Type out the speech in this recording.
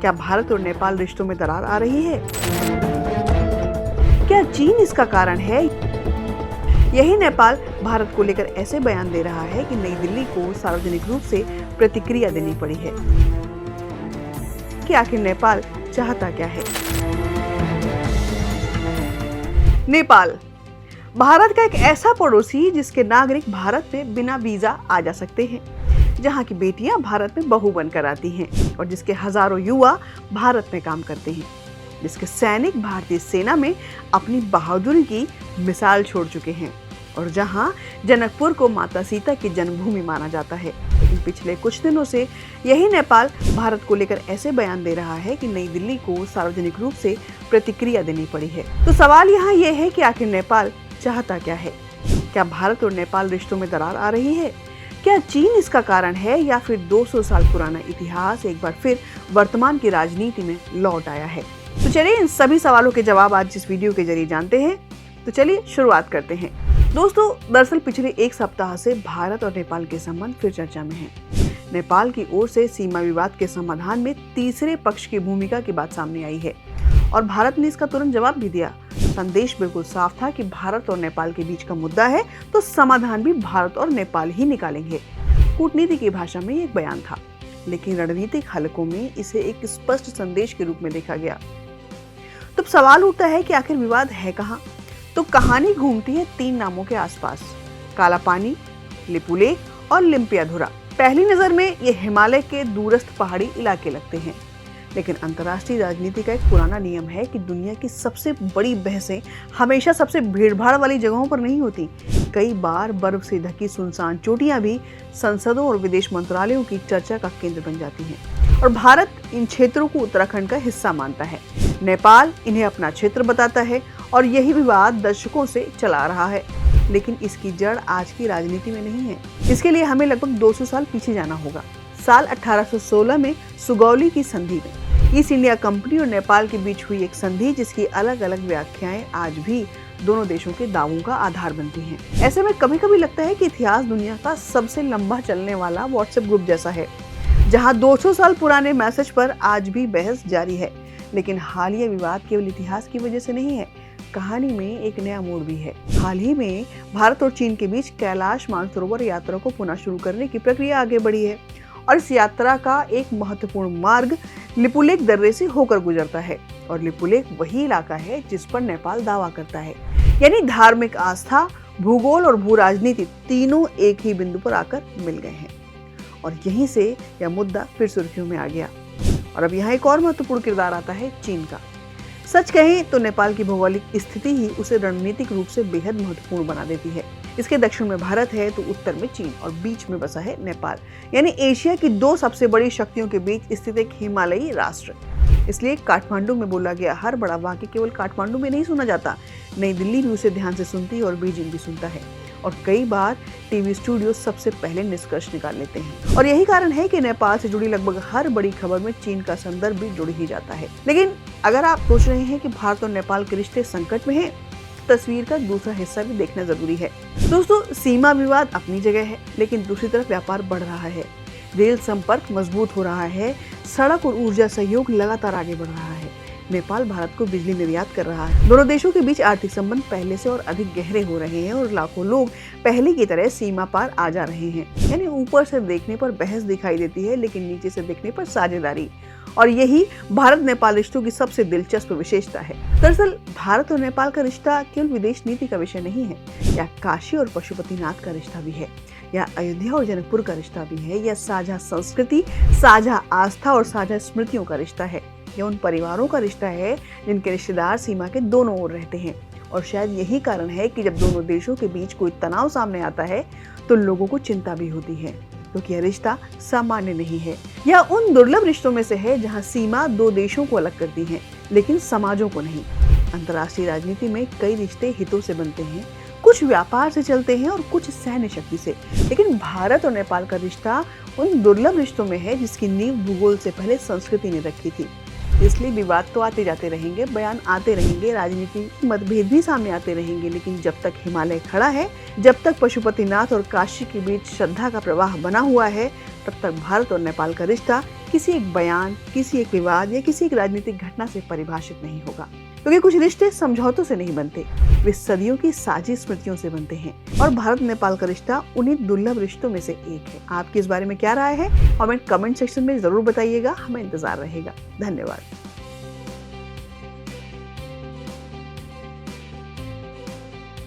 क्या भारत और नेपाल रिश्तों में दरार आ रही है? क्या चीन इसका कारण है? यही नेपाल भारत को लेकर ऐसे बयान दे रहा है कि नई दिल्ली को सार्वजनिक रूप से प्रतिक्रिया देनी पड़ी है कि आखिर नेपाल चाहता क्या है। नेपाल भारत का एक ऐसा पड़ोसी जिसके नागरिक भारत में बिना वीजा आ जा सकते हैं, जहां की बेटियां भारत में बहू बनकर आती हैं और जिसके हजारों युवा भारत में काम करते हैं, जिसके सैनिक भारतीय सेना में अपनी बहादुरी की मिसाल छोड़ चुके हैं और जहां जनकपुर को माता सीता की जन्मभूमि माना जाता है। लेकिन पिछले कुछ दिनों से यही नेपाल भारत को लेकर ऐसे बयान दे रहा है कि नई दिल्ली को सार्वजनिक रूप से प्रतिक्रिया देनी पड़ी है। तो सवाल यहाँ ये है कि आखिर नेपाल चाहता क्या है? क्या भारत और नेपाल रिश्तों में दरार आ रही है? क्या चीन इसका कारण है या फिर 200 साल पुराना इतिहास एक बार फिर वर्तमान की राजनीति में लौट आया है? तो चलिए इन सभी सवालों के जवाब आज इस वीडियो के जरिए जानते हैं। तो चलिए शुरुआत करते हैं। दोस्तों, दरअसल पिछले एक सप्ताह से भारत और नेपाल के संबंध फिर चर्चा में हैं। नेपाल की ओर से सीमा विवाद के समाधान में तीसरे पक्ष की भूमिका की बात सामने आई है और भारत ने इसका तुरंत जवाब भी दिया। संदेश बिल्कुल साफ था कि भारत और नेपाल के बीच का मुद्दा है तो समाधान भी भारत और नेपाल ही निकालेंगे। कूटनीति की भाषा में एक बयान था, लेकिन रणनीतिक हलकों में इसे एक स्पष्ट संदेश के रूप में देखा गया। तब सवाल उठता है कि आखिर विवाद है कहाँ? तो कहानी घूमती है 3 नामों के आसपास: काला पानी, लिपुलेख और लिम्पियाधुरा। पहली नजर में ये हिमालय के दूरस्थ पहाड़ी इलाके लगते हैं, लेकिन अंतर्राष्ट्रीय राजनीति का एक पुराना नियम है कि दुनिया की सबसे बड़ी बहसें हमेशा सबसे भीड़भाड़ वाली जगहों पर नहीं होती। कई बार बर्फ से ढकी सुनसान चोटियां भी संसदों और विदेश मंत्रालयों की चर्चा का केंद्र बन जाती हैं और भारत इन क्षेत्रों को उत्तराखंड का हिस्सा मानता है। नेपाल इन्हें अपना क्षेत्र बताता है और यही विवाद दशकों से चला रहा है। लेकिन इसकी जड़ आज की राजनीति में नहीं है। इसके लिए हमें लगभग 200 साल पीछे जाना होगा। साल 1816 में सुगौली की संधि में ईस्ट इंडिया कंपनी और नेपाल के बीच हुई एक संधि, जिसकी अलग अलग व्याख्याएं आज भी दोनों देशों के दावों का आधार बनती हैं। ऐसे में कभी कभी लगता है कि इतिहास दुनिया का सबसे लंबा चलने वाला व्हाट्सएप ग्रुप जैसा है, जहां 200 साल पुराने मैसेज पर आज भी बहस जारी है। लेकिन हालिया विवाद केवल इतिहास की वजह से नहीं है, कहानी में एक नया मोड़ भी है। हाल ही में भारत और चीन के बीच कैलाश मानसरोवर यात्रा को पुनः शुरू करने की प्रक्रिया आगे बढ़ी है और इस यात्रा का एक महत्वपूर्ण मार्ग लिपुलेख दर्रे से होकर गुजरता है और लिपुलेख वही इलाका है जिस पर नेपाल दावा करता है। यानी धार्मिक आस्था, भूगोल और भू राजनीति तीनों एक ही बिंदु पर आकर मिल गए हैं और यहीं से यह मुद्दा फिर सुर्खियों में आ गया। और अब यहाँ एक और महत्वपूर्ण किरदार आता है चीन का। सच कहें तो नेपाल की भौगोलिक स्थिति ही उसे रणनीतिक रूप से बेहद महत्वपूर्ण बना देती है। इसके दक्षिण में भारत है तो उत्तर में चीन और बीच में बसा है नेपाल, यानी एशिया की 2 सबसे बड़ी शक्तियों के बीच स्थित एक हिमालयी राष्ट्र। इसलिए काठमांडू में बोला गया हर बड़ा वाक्य केवल काठमांडू में नहीं सुना जाता, नई दिल्ली भी उसे ध्यान से सुनती है और बीजिंग भी सुनता है और कई बार टीवी स्टूडियो सबसे पहले निष्कर्ष निकाल लेते हैं। और यही कारण है कि नेपाल से जुड़ी लगभग हर बड़ी खबर में चीन का संदर्भ भी जुड़ ही जाता है। लेकिन अगर आप सोच रहे हैं कि भारत और नेपाल के रिश्ते संकट में हैं, तस्वीर का दूसरा हिस्सा भी देखना जरूरी है। दोस्तों, सीमा विवाद अपनी जगह है, लेकिन दूसरी तरफ व्यापार बढ़ रहा है, रेल संपर्क मजबूत हो रहा है, सड़क और ऊर्जा सहयोग लगातार आगे बढ़ रहा है। नेपाल भारत को बिजली निर्यात कर रहा है। दोनों देशों के बीच आर्थिक संबंध पहले से और अधिक गहरे हो रहे हैं और लाखों लोग पहले की तरह सीमा पार आ जा रहे हैं। यानी ऊपर से देखने पर बहस दिखाई देती है, लेकिन नीचे से देखने पर साझेदारी। और यही भारत नेपाल रिश्तों की सबसे दिलचस्प विशेषता है। दरअसल भारत और नेपाल का रिश्ता केवल विदेश नीति का विषय नहीं है, या काशी और पशुपतिनाथ का रिश्ता भी है, या अयोध्या और जनकपुर का रिश्ता भी है, या साझा संस्कृति, साझा आस्था और साझा स्मृतियों का रिश्ता है। यह उन परिवारों का रिश्ता है जिनके रिश्तेदार सीमा के दोनों ओर रहते हैं। और शायद यही कारण है कि जब दोनों देशों के बीच कोई तनाव सामने आता है तो लोगों को चिंता भी होती है, क्योंकि यह रिश्ता सामान्य नहीं है। यह उन दुर्लभ रिश्तों में से है जहां सीमा 2 देशों को अलग करती है, लेकिन समाजों को नहीं। अंतर्राष्ट्रीय राजनीति में कई रिश्ते हितों से बनते हैं, कुछ व्यापार से चलते हैं और कुछ सैन्य शक्ति से। लेकिन भारत और नेपाल का रिश्ता उन दुर्लभ रिश्तों में है जिसकी नींव भूगोल से पहले संस्कृति ने रखी थी। इसलिए विवाद तो आते जाते रहेंगे, बयान आते रहेंगे, राजनीतिक मतभेद भी सामने आते रहेंगे, लेकिन जब तक हिमालय खड़ा है, जब तक पशुपतिनाथ और काशी के बीच श्रद्धा का प्रवाह बना हुआ है, तब तक भारत और नेपाल का रिश्ता किसी एक बयान, किसी एक विवाद या किसी एक राजनीतिक घटना से परिभाषित नहीं होगा, क्योंकि कुछ रिश्ते समझौतों से नहीं बनते, वे सदियों की साझी स्मृतियों से बनते हैं। और भारत नेपाल का रिश्ता उन्हीं दुर्लभ रिश्तों में से एक है। आपकी इस बारे में क्या राय है? कमेंट सेक्शन में जरूर बताइएगा, हमें इंतजार रहेगा। धन्यवाद।